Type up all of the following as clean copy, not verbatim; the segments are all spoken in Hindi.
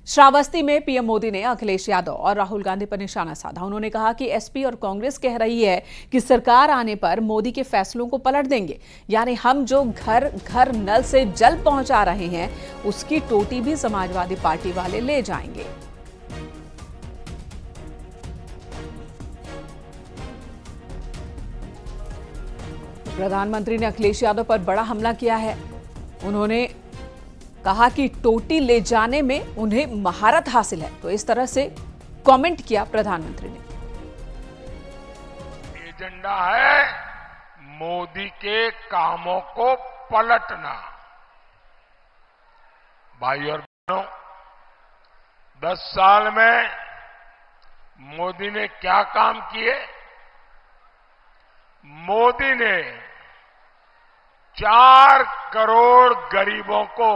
श्रावस्ती में पीएम मोदी ने अखिलेश यादव और राहुल गांधी पर निशाना साधा। उन्होंने कहा कि एसपी और कांग्रेस कह रही है कि सरकार आने पर मोदी के फैसलों को पलट देंगे, यानी हम जो घर घर नल से जल पहुंचा रहे हैं उसकी टोटी भी समाजवादी पार्टी वाले ले जाएंगे। प्रधानमंत्री ने अखिलेश यादव पर बड़ा हमला किया है। उन्होंने कहा कि टोटी ले जाने में उन्हें महारत हासिल है, तो इस तरह से कमेंट किया प्रधानमंत्री ने। एजेंडा है मोदी के कामों को पलटना। भाई और बहनों, 10 साल में मोदी ने क्या काम किए? मोदी ने 4 करोड़ गरीबों को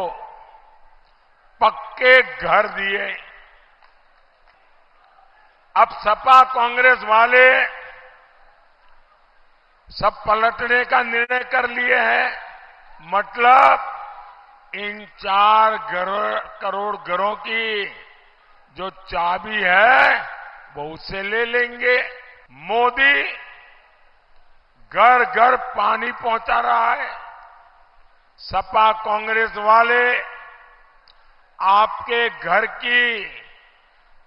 पक्के घर दिए। अब सपा कांग्रेस वाले सब पलटने का निर्णय कर लिए हैं। मतलब इन 4 करोड़ घरों की जो चाबी है वो उससे ले लेंगे। मोदी घर घर पानी पहुंचा रहा है। सपा कांग्रेस वाले आपके घर की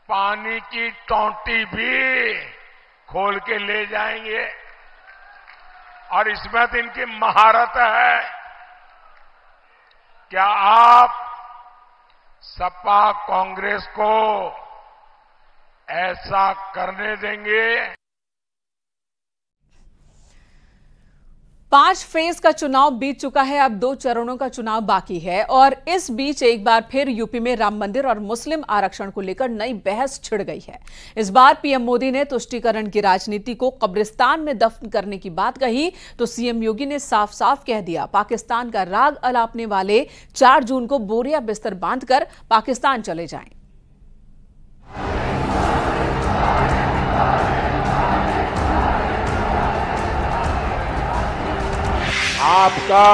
पानी की टोंटी भी खोल के ले जाएंगे और इसमें तो इनकी महारत है। क्या आप सपा कांग्रेस को ऐसा करने देंगे? 5 फेज का चुनाव बीत चुका है, अब 2 चरणों का चुनाव बाकी है और इस बीच एक बार फिर यूपी में राम मंदिर और मुस्लिम आरक्षण को लेकर नई बहस छिड़ गई है। इस बार पीएम मोदी ने तुष्टीकरण की राजनीति को कब्रिस्तान में दफन करने की बात कही तो सीएम योगी ने साफ साफ कह दिया, पाकिस्तान का राग अलापने वाले 4 जून को बोरिया बिस्तर बांधकर पाकिस्तान चले जाएं। आपका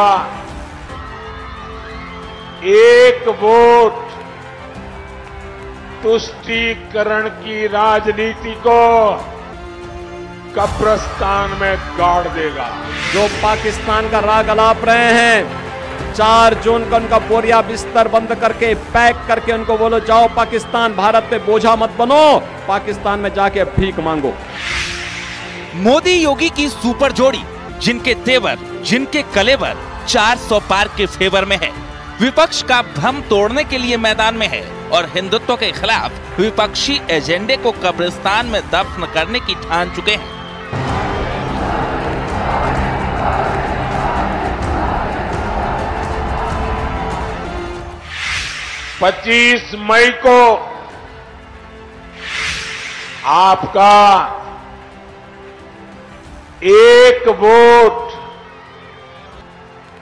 एक वोट तुष्टीकरण की राजनीति को कब्रिस्तान में गाड़ देगा। जो पाकिस्तान का राग अलाप रहे हैं, 4 जून को उनका बोरिया बिस्तर बंद करके पैक करके उनको बोलो जाओ पाकिस्तान, भारत पे बोझा मत बनो, पाकिस्तान में जाके भीख मांगो। मोदी योगी की सुपर जोड़ी, जिनके तेवर, जिनके कलेवर 400 पार के फेवर में है, विपक्ष का भ्रम तोड़ने के लिए मैदान में है और हिंदुत्व के खिलाफ विपक्षी एजेंडे को कब्रिस्तान में दफन करने की ठान चुके हैं। पच्चीस मई को आपका एक वोट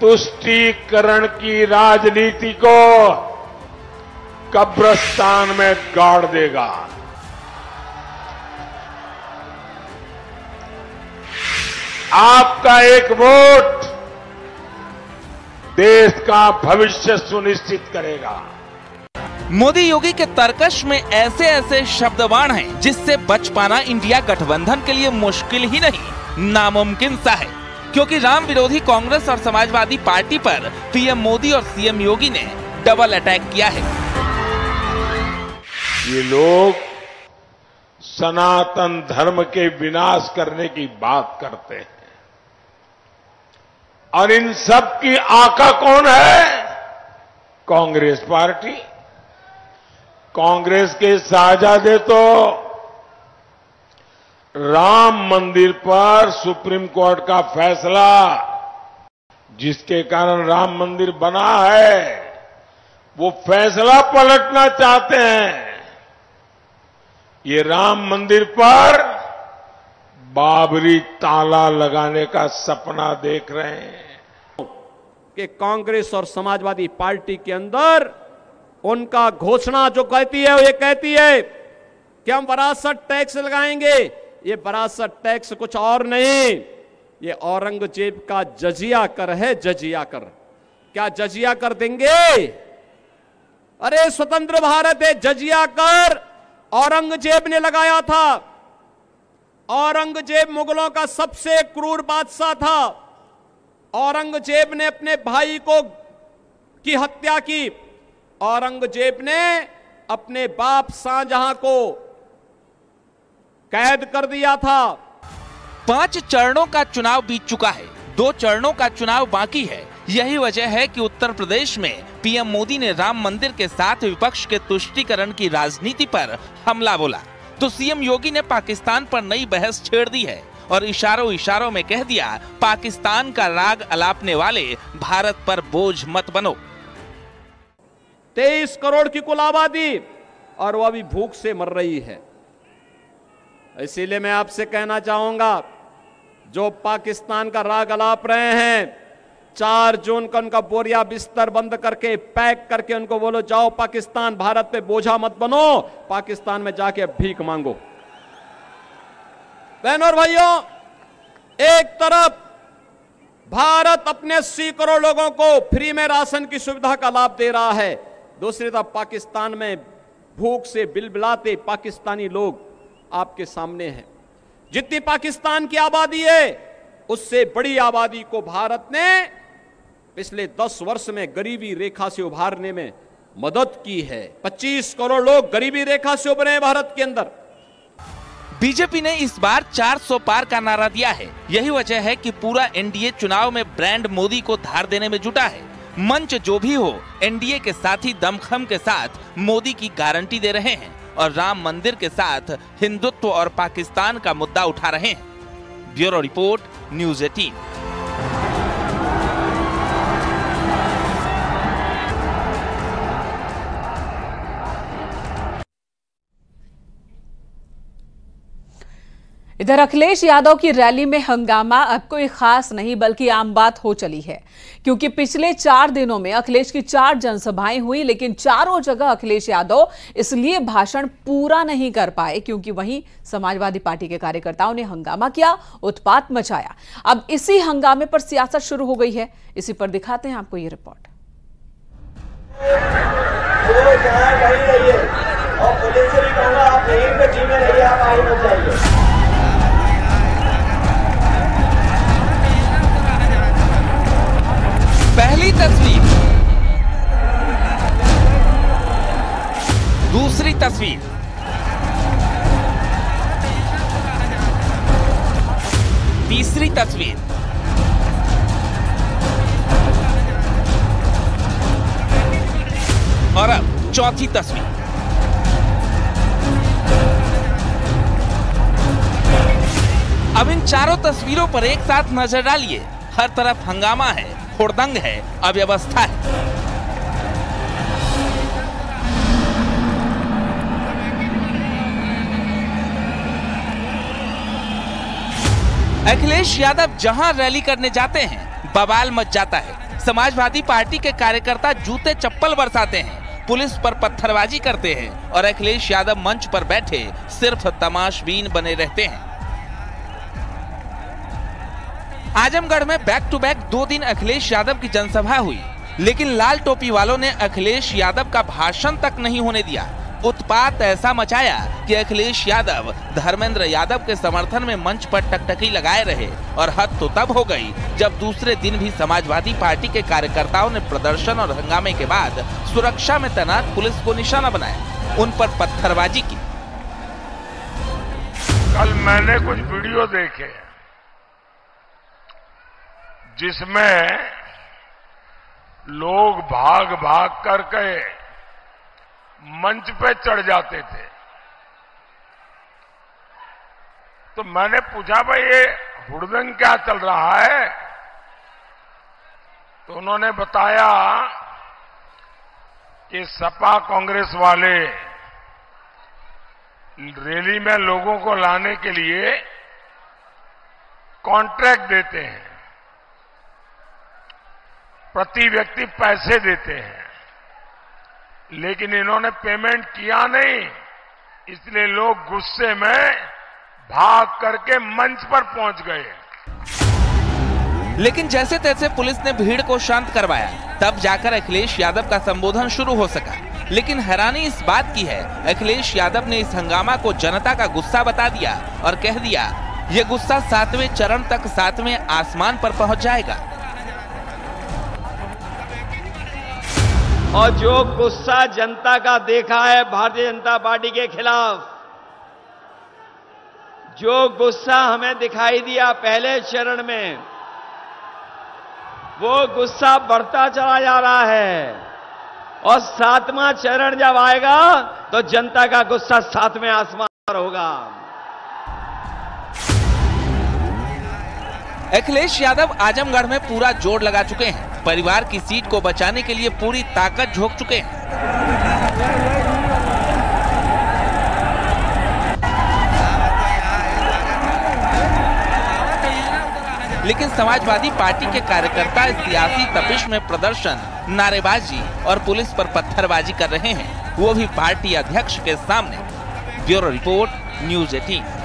तुष्टीकरण की राजनीति को कब्रिस्तान में गाड़ देगा। आपका एक वोट देश का भविष्य सुनिश्चित करेगा। मोदी योगी के तर्कश में ऐसे ऐसे शब्दवाण हैं जिससे बच पाना इंडिया गठबंधन के लिए मुश्किल ही नहीं, नामुमकिन सा है, क्योंकि राम विरोधी कांग्रेस और समाजवादी पार्टी पर पीएम मोदी और सीएम योगी ने डबल अटैक किया है। ये लोग सनातन धर्म के विनाश करने की बात करते हैं और इन सब की आका कौन है? कांग्रेस पार्टी। कांग्रेस के साझादे तो राम मंदिर पर सुप्रीम कोर्ट का फैसला, जिसके कारण राम मंदिर बना है, वो फैसला पलटना चाहते हैं। ये राम मंदिर पर बाबरी ताला लगाने का सपना देख रहे हैं कि कांग्रेस और समाजवादी पार्टी के अंदर उनका घोषणा जो कहती है, वो ये कहती है कि हम विरासत टैक्स लगाएंगे। ये विरासत टैक्स कुछ और नहीं, ये औरंगजेब का जजिया कर है, जजिया कर। क्या जजिया कर देंगे? अरे स्वतंत्र भारत है, जजिया कर औरंगजेब ने लगाया था। औरंगजेब मुगलों का सबसे क्रूर बादशाह था। औरंगजेब ने अपने भाई की हत्या की। औरंगजेब ने अपने बाप शाहजहां को कैद कर दिया था। 5 चरणों का चुनाव बीत चुका है, 2 चरणों का चुनाव बाकी है। यही वजह है कि उत्तर प्रदेश में पीएम मोदी ने राम मंदिर के साथ विपक्ष के तुष्टीकरण की राजनीति पर हमला बोला, तो सीएम योगी ने पाकिस्तान पर नई बहस छेड़ दी है और इशारों इशारों में कह दिया, पाकिस्तान का राग अलापने वाले भारत पर बोझ मत बनो। 23 करोड़ की कुल आबादी और वो अभी भूख से मर रही है। इसीलिए मैं आपसे कहना चाहूंगा, जो पाकिस्तान का राग अलाप रहे हैं, 4 जून का उनका बोरिया बिस्तर बंद करके पैक करके उनको बोलो, जाओ पाकिस्तान, भारत पे बोझा मत बनो, पाकिस्तान में जाके भीख मांगो। बहनों और भाइयों, एक तरफ भारत अपने 80 करोड़ लोगों को फ्री में राशन की सुविधा का लाभ दे रहा है, दूसरी तरफ पाकिस्तान में भूख से बिलबिलाते पाकिस्तानी लोग आपके सामने हैं। जितनी पाकिस्तान की आबादी है, उससे बड़ी आबादी को भारत ने पिछले 10 वर्ष में गरीबी रेखा से उभारने में मदद की है। 25 करोड़ लोग गरीबी रेखा से उभरे हैं भारत के अंदर। बीजेपी ने इस बार 400 पार का नारा दिया है। यही वजह है कि पूरा एनडीए चुनाव में ब्रांड मोदी को धार देने में जुटा है। मंच जो भी हो, एनडीए के साथी दमखम के साथ मोदी की गारंटी दे रहे हैं और राम मंदिर के साथ हिंदुत्व और पाकिस्तान का मुद्दा उठा रहे हैं। Bureau report, news 18। इधर अखिलेश यादव की रैली में हंगामा अब कोई खास नहीं बल्कि आम बात हो चली है, क्योंकि पिछले 4 दिनों में अखिलेश की 4 जनसभाएं हुई, लेकिन चारों जगह अखिलेश यादव इसलिए भाषण पूरा नहीं कर पाए क्योंकि वहीं समाजवादी पार्टी के कार्यकर्ताओं ने हंगामा किया, उत्पात मचाया। अब इसी हंगामे पर सियासत शुरू हो गई है। इसी पर दिखाते हैं आपको ये रिपोर्ट। पहली तस्वीर, दूसरी तस्वीर, तीसरी तस्वीर, और अब चौथी तस्वीर। अब इन चारों तस्वीरों पर एक साथ नजर डालिए। हर तरफ हंगामा है, हुड़दंग है, अव्यवस्था है। अखिलेश यादव जहां रैली करने जाते हैं, बवाल मच जाता है। समाजवादी पार्टी के कार्यकर्ता जूते चप्पल बरसाते हैं, पुलिस पर पत्थरबाजी करते हैं और अखिलेश यादव मंच पर बैठे सिर्फ तमाशबीन बने रहते हैं। आजमगढ़ में बैक टू बैक 2 दिन अखिलेश यादव की जनसभा हुई, लेकिन लाल टोपी वालों ने अखिलेश यादव का भाषण तक नहीं होने दिया। उत्पात ऐसा मचाया कि अखिलेश यादव धर्मेंद्र यादव के समर्थन में मंच पर टकटकी लगाए रहे और हद तो तब हो गई जब दूसरे दिन भी समाजवादी पार्टी के कार्यकर्ताओं ने प्रदर्शन और हंगामे के बाद सुरक्षा में तैनात पुलिस को निशाना बनाया, उन पर पत्थरबाजी की। कल मैंने कुछ वीडियो देखे जिसमें लोग भाग भाग करके मंच पे चढ़ जाते थे। तो मैंने पूछा, भाई ये हुड़दंग क्या चल रहा है? तो उन्होंने बताया कि सपा कांग्रेस वाले रैली में लोगों को लाने के लिए कॉन्ट्रैक्ट देते हैं, प्रति व्यक्ति पैसे देते हैं, लेकिन इन्होंने पेमेंट किया नहीं, इसलिए लोग गुस्से में भाग करके मंच पर पहुंच गए। लेकिन जैसे तैसे पुलिस ने भीड़ को शांत करवाया, तब जाकर अखिलेश यादव का संबोधन शुरू हो सका। लेकिन हैरानी इस बात की है, अखिलेश यादव ने इस हंगामा को जनता का गुस्सा बता दिया और कह दिया ये गुस्सा 7वें चरण तक 7वें आसमान पर पहुंच जाएगा। और जो गुस्सा जनता का देखा है भारतीय जनता पार्टी के खिलाफ, जो गुस्सा हमें दिखाई दिया पहले चरण में, वो गुस्सा बढ़ता चला जा रहा है। और 7वां चरण जब आएगा तो जनता का गुस्सा 7वें आसमान पर होगा। अखिलेश यादव आजमगढ़ में पूरा जोर लगा चुके हैं। परिवार की सीट को बचाने के लिए पूरी ताकत झोंक चुके हैं। लेकिन समाजवादी पार्टी के कार्यकर्ता इस सियासी तपिश में प्रदर्शन, नारेबाजी और पुलिस पर पत्थरबाजी कर रहे हैं, वो भी पार्टी अध्यक्ष के सामने। Bureau report, news 18।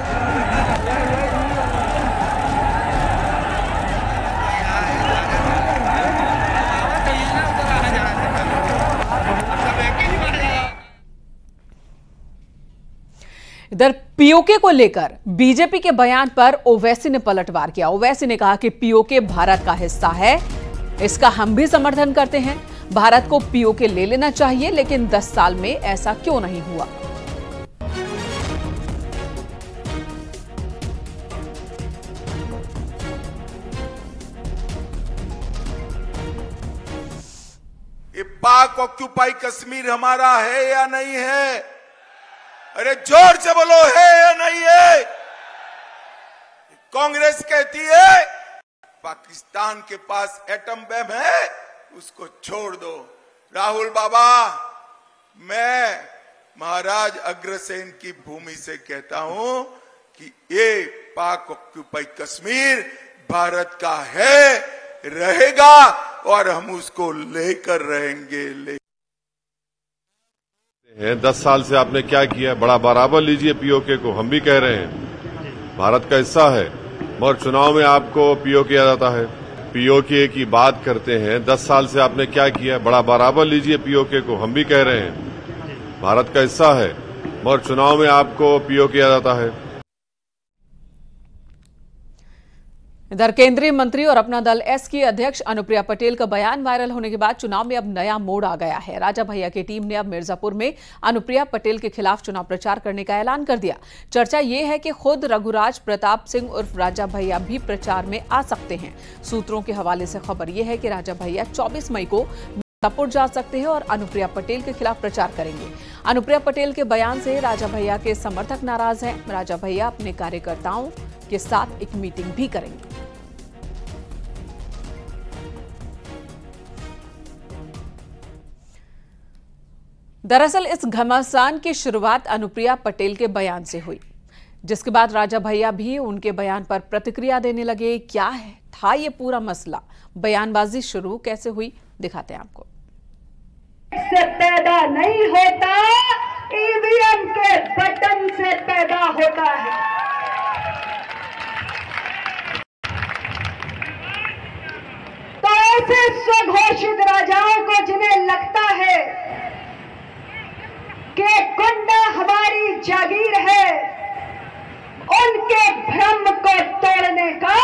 इधर पीओके को लेकर बीजेपी के बयान पर ओवैसी ने पलटवार किया। ओवैसी ने कहा कि पीओके भारत का हिस्सा है, इसका हम भी समर्थन करते हैं। भारत को पीओके ले लेना चाहिए, लेकिन 10 साल में ऐसा क्यों नहीं हुआ। ये पाक ऑक्यूपाई कश्मीर हमारा है या नहीं है? अरे जोर से बोलो, है या नहीं है? कांग्रेस कहती है पाकिस्तान के पास एटम बम है, उसको छोड़ दो। राहुल बाबा, मैं महाराज अग्रसेन की भूमि से कहता हूं कि ये पाक ऑक्यूपाई कश्मीर भारत का है, रहेगा और हम उसको लेकर रहेंगे। 10 साल से आपने क्या किया? बड़ा बराबर लीजिए पीओके को, हम भी कह रहे हैं भारत का हिस्सा है, मगर चुनाव में आपको पीओके आ जाता है। पीओके की बात करते हैं, 10 साल से आपने क्या किया? बड़ा बराबर लीजिए पीओके को, हम भी कह रहे हैं भारत का हिस्सा है, मगर चुनाव में आपको पीओके आ जाता है। इधर केंद्रीय मंत्री और अपना दल एस की अध्यक्ष अनुप्रिया पटेल का बयान वायरल होने के बाद चुनाव में अब नया मोड़ आ गया है। राजा भैया की टीम ने अब मिर्जापुर में अनुप्रिया पटेल के खिलाफ चुनाव प्रचार करने का ऐलान कर दिया। चर्चा ये है कि खुद रघुराज प्रताप सिंह उर्फ राजा भैया भी प्रचार में आ सकते हैं। सूत्रों के हवाले से खबर यह है कि राजा भैया 24 मई को मिर्जापुर जा सकते हैं और अनुप्रिया पटेल के खिलाफ प्रचार करेंगे। अनुप्रिया पटेल के बयान से राजा भैया के समर्थक नाराज हैं। राजा भैया अपने कार्यकर्ताओं के साथ एक मीटिंग भी करेंगे। दरअसल इस घमासान की शुरुआत अनुप्रिया पटेल के बयान से हुई, जिसके बाद राजा भैया भी उनके बयान पर प्रतिक्रिया देने लगे। क्या है था ये पूरा मसला, बयानबाजी शुरू कैसे हुई, दिखाते हैं आपको। से पैदा नहीं होता, ईवीएम के बटन से पैदा होता है। तो ऐसे स्वघोषित राजाओं को जिन्हें लगता है कि गुंडा हमारी जागीर है, उनके भ्रम को तोड़ने का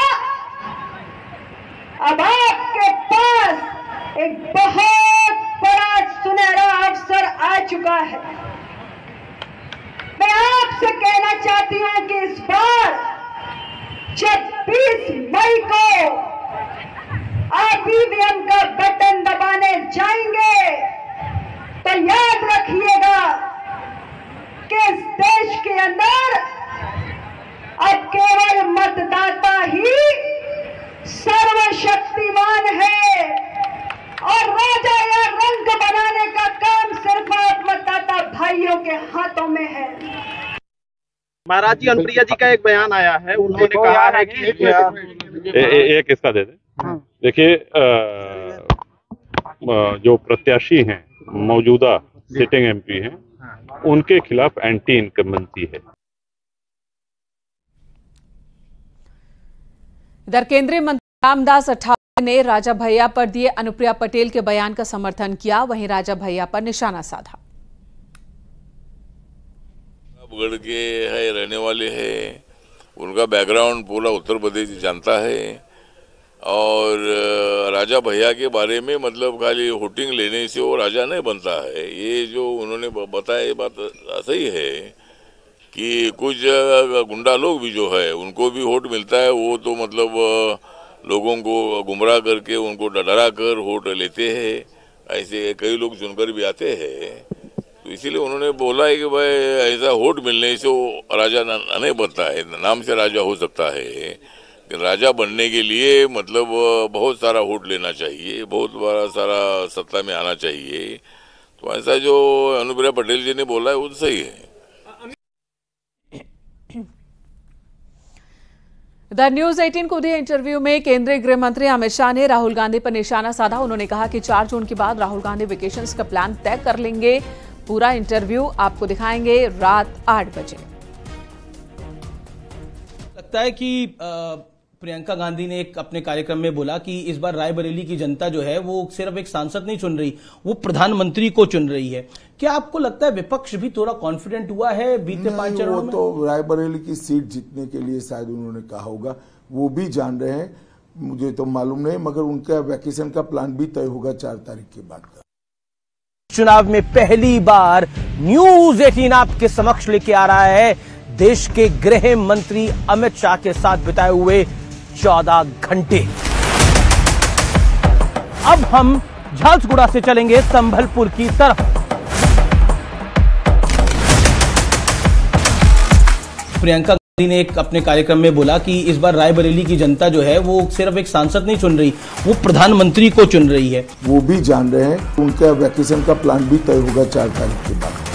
अब आपके पास एक बहुत बड़ा सुनहरा अवसर आ चुका है। मैं आपसे कहना चाहती हूं कि इस बार जब 20 मई को आप ईवीएम का बटन दबाने जाएंगे तो याद रखिएगा कि इस देश के अंदर अब केवल मतदाता ही सर्वशक्तिमान है और राजा या रंग बनाने का काम सिर्फ आप मतदाता भाइयों के हाथों में है। महाराज जी, अनुप्रिया जी का एक बयान आया है, उन्होंने कहा है कि एक इसका दे दे। देखिए, जो प्रत्याशी हैं, मौजूदा सिटिंग एमपी हैं, उनके खिलाफ एंटी इनकम्बेंसी है। इधर केंद्रीय मंत्री रामदास अठावले ने राजा भैया पर दिए अनुप्रिया पटेल के बयान का समर्थन किया, वहीं राजा भैया पर निशाना साधा। गढ़ के है रहने वाले हैं, उनका बैकग्राउंड पूरा उत्तर प्रदेश जानता है और राजा भैया के बारे में मतलब खाली होटिंग लेने से वो राजा नहीं बनता है। ये जो उन्होंने बताया ये बात सही है कि कुछ गुंडा लोग भी जो है उनको भी वोट मिलता है, वो तो मतलब लोगों को गुमराह करके उनको डरा कर वोट लेते हैं। ऐसे कई लोग चुनकर भी आते हैं, तो इसीलिए उन्होंने बोला है कि भाई ऐसा वोट मिलने से वो राजा नहीं बनता है, नाम से राजा हो सकता है। राजा बनने के लिए मतलब बहुत सारा वोट लेना चाहिए, बहुत बड़ा सारा सत्ता में आना चाहिए। तो ऐसा जो अनुप्रिया पटेल जी ने बोला है वो सही है। द न्यूज 18 को दिए इंटरव्यू में केंद्रीय गृह मंत्री अमित शाह ने राहुल गांधी पर निशाना साधा। उन्होंने कहा कि 4 जून के बाद राहुल गांधी वेकेशंस का प्लान तय कर लेंगे। पूरा इंटरव्यू आपको दिखाएंगे रात 8 बजे। लगता है कि प्रियंका गांधी ने एक अपने कार्यक्रम में बोला कि इस बार रायबरेली की जनता जो है वो सिर्फ एक सांसद नहीं चुन रही, वो प्रधानमंत्री को चुन रही है। क्या आपको लगता है विपक्ष भी थोड़ा कॉन्फिडेंट हुआ है बीते 5 चरणों में? तो रायबरेली की सीट जीतने के लिए शायद उन्होंने कहा होगा, वो भी जान रहे हैं, मुझे तो मालूम नहीं, मगर उनका वैकेशन का प्लान भी तय होगा 4 तारीख के बाद का। चुनाव में पहली बार न्यूज 18 आपके समक्ष लेके आ रहा है देश के गृह मंत्री अमित शाह के साथ बिताए हुए 14 घंटे। अब हम झारसुगुड़ा से चलेंगे संभलपुर की तरफ। प्रियंका गांधी ने एक अपने कार्यक्रम में बोला कि इस बार रायबरेली की जनता जो है वो सिर्फ एक सांसद नहीं चुन रही, वो प्रधानमंत्री को चुन रही है। वो भी जान रहे हैं, उनका वैकेशन का प्लान भी तय होगा 4 तारीख के बाद।